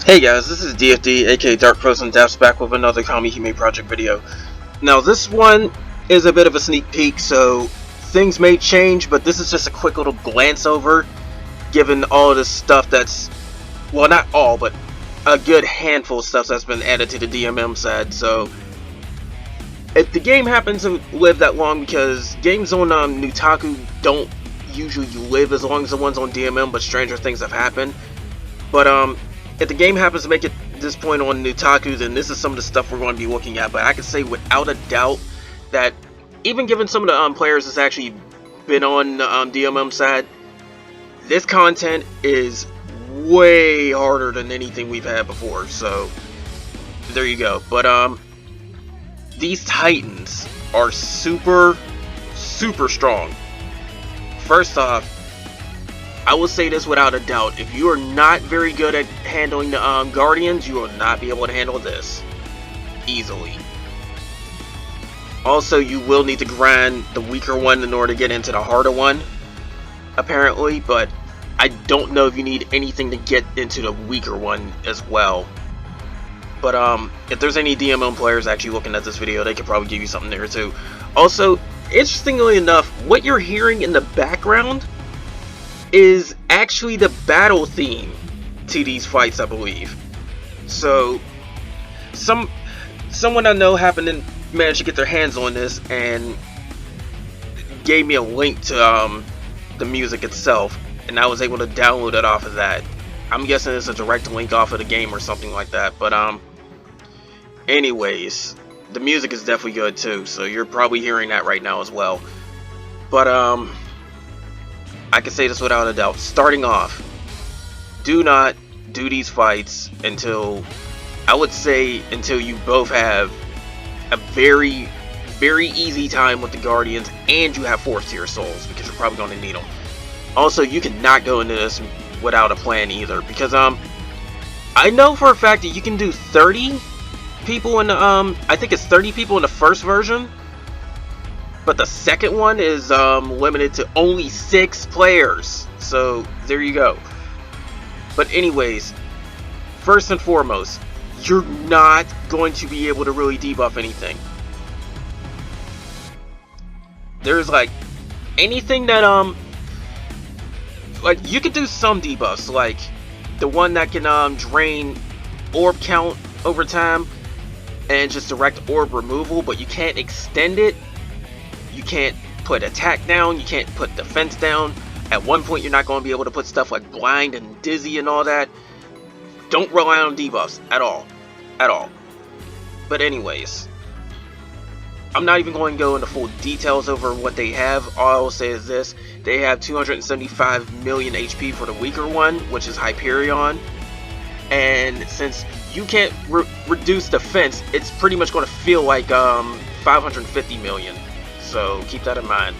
Hey guys, this is DFD, aka Dark Frozen Deaths, back with another Kamihime project video. Now this one is a bit of a sneak peek, so things may change, but this is just a quick little glance over, given all this stuff that's, well, not all, but a good handful of stuff that's been added to the DMM side. So if the game happens to live that long, because games on Nutaku don't usually live as long as the ones on DMM, but stranger things have happened. But if the game happens to make it this point on Nutaku, then this is some of the stuff we're going to be looking at. But I can say without a doubt that even given some of the players that's actually been on the DMM side, this content is way harder than anything we've had before. So there you go. But these Titans are super strong. First off, I will say this without a doubt: if you are not very good at handling the Guardians, you will not be able to handle this easily. Also, you will need to grind the weaker one in order to get into the harder one, apparently, but I don't know if you need anything to get into the weaker one as well. But if there's any DMM players actually looking at this video, they could probably give you something there too. Also, interestingly enough, what you're hearing in the background is actually the battle theme to these fights, I believe. So someone I know happened to manage to get their hands on this and gave me a link to the music itself, and I was able to download it off of that. I'm guessing it's a direct link off of the game or something like that. But anyways, the music is definitely good too, so you're probably hearing that right now as well. But I can say this without a doubt: starting off, do not do these fights until, I would say, until you both have a very easy time with the Guardians and you have 4th tier souls, because you're probably going to need them. Also, you cannot go into this without a plan either, because I know for a fact that you can do 30 people in the I think it's 30 people in the first version, but the second one is limited to only 6 players. So there you go. But anyways, first and foremost, you're not going to be able to really debuff anything. There's like anything that like you could do some debuffs, like the one that can drain orb count over time and just direct orb removal, but you can't extend it. You can't put attack down, you can't put defense down. At one point you're not going to be able to put stuff like blind and dizzy and all that. Don't rely on debuffs at all. At all. But anyways, I'm not even going to go into full details over what they have. All I will say is this: they have 275 million HP for the weaker one, which is Hyperion. And since you can't reduce defense, it's pretty much going to feel like 550 million. So keep that in mind.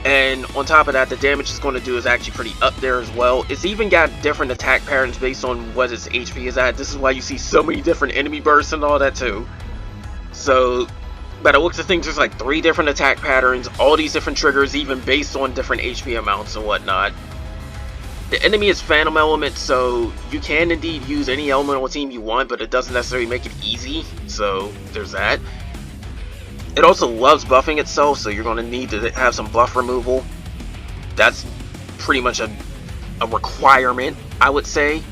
And on top of that, the damage it's going to do is actually pretty up there as well. It's even got different attack patterns based on what its HP is at. This is why you see so many different enemy bursts and all that too. So by the looks of things, there's like 3 different attack patterns, all these different triggers, even based on different HP amounts and whatnot. The enemy is Phantom Element, so you can indeed use any elemental team you want, but it doesn't necessarily make it easy. So there's that. It also loves buffing itself, so you're going to need to have some buff removal. That's pretty much a requirement, I would say.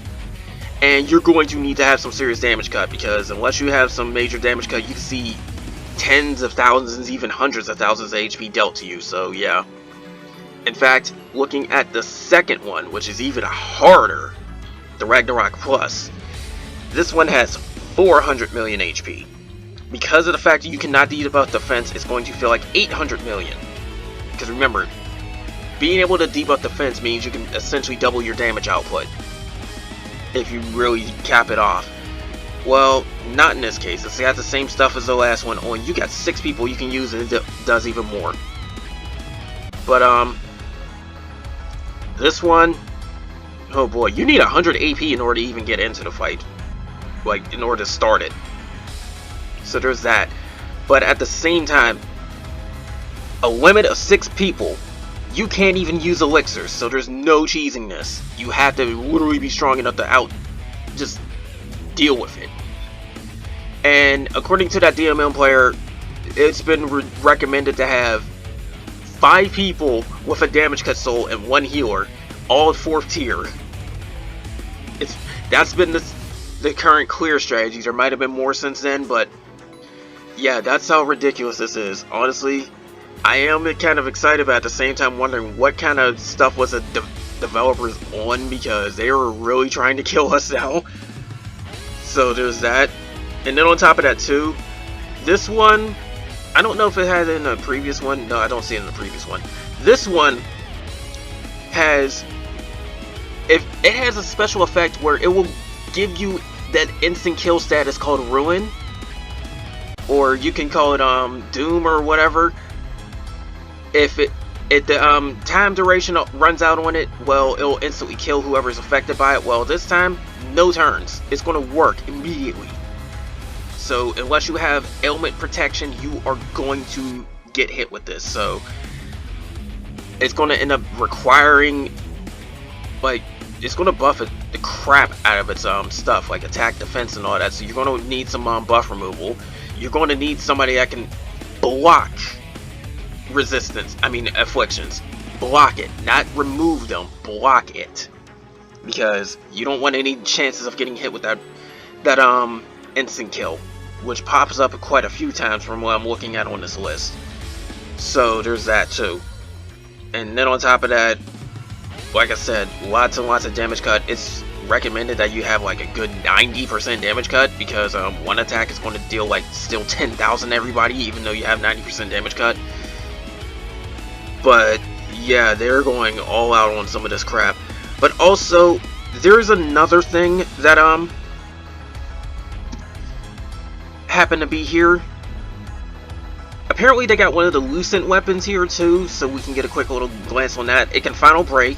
And you're going to need to have some serious damage cut, because unless you have some major damage cut, you can see tens of thousands, even hundreds of thousands of HP dealt to you, so yeah. In fact, looking at the second one, which is even harder, the Ragnarok Plus, this one has 400 million HP. Because of the fact that you cannot debuff defense, it's going to feel like 800 million. Because remember, being able to debuff defense means you can essentially double your damage output if you really cap it off. Well, not in this case. It's got the same stuff as the last one. On you got 6 people you can use, and it does even more. But this one, oh boy, you need 100 AP in order to even get into the fight, like in order to start it. So there's that. But at the same time, a limit of 6 people You can't even use elixirs, so there's no cheesing this. You have to literally be strong enough to just deal with it. And according to that DMM player, it's been recommended to have 5 people with a damage cut soul and 1 healer, all 4th tier. That's been the current clear strategy. There might have been more since then, but yeah, that's how ridiculous this is. Honestly, I am kind of excited, but at the same time wondering what kind of stuff was the developers on, because they were really trying to kill us now. So there's that. And then on top of that too, this one, I don't know if it had it in the previous one. No, I don't see it in the previous one. This one has, if it has a special effect where it will give you that instant kill status called Ruin, or you can call it Doom or whatever. If the time duration runs out on it, well, it'll instantly kill whoever's affected by it. Well, this time, no turns. It's going to work immediately. So unless you have ailment protection, you are going to get hit with this. So it's going to end up requiring, like, it's going to buff the crap out of its stuff, like attack, defense, and all that. So you're going to need some buff removal. You're going to need somebody that can block afflictions. Block it, not remove them. Block it, because you don't want any chances of getting hit with that instant kill, which pops up quite a few times from what I'm looking at on this list. So there's that too. And then on top of that, like I said, lots and lots of damage cut. It's recommended that you have like a good 90% damage cut, because one attack is going to deal like still 10,000 everybody, even though you have 90% damage cut. But yeah, they're going all out on some of this crap. But also, there's another thing that happened to be here. Apparently they got one of the Lucient weapons here too, so we can get a quick little glance on that. It can final break,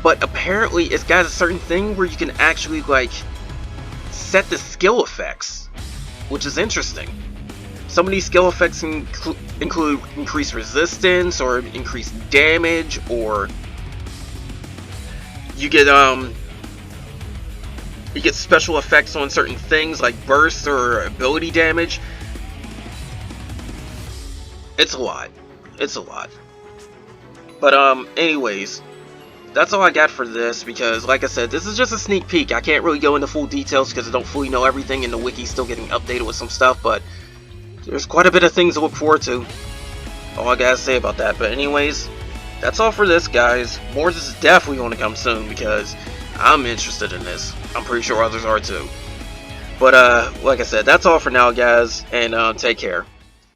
but apparently it's got a certain thing where you can actually like set the skill effects, which is interesting. Some of these skill effects include increased resistance, or increased damage, or you get special effects on certain things like burst or ability damage. It's a lot. It's a lot. But anyways, that's all I got for this, because like I said, this is just a sneak peek. I can't really go into full details because I don't fully know everything, and the wiki's still getting updated with some stuff, but there's quite a bit of things to look forward to. All I gotta say about that. But anyways, that's all for this, guys. More of this is definitely going to come soon, because I'm interested in this. I'm pretty sure others are too. But like I said, that's all for now, guys, and take care.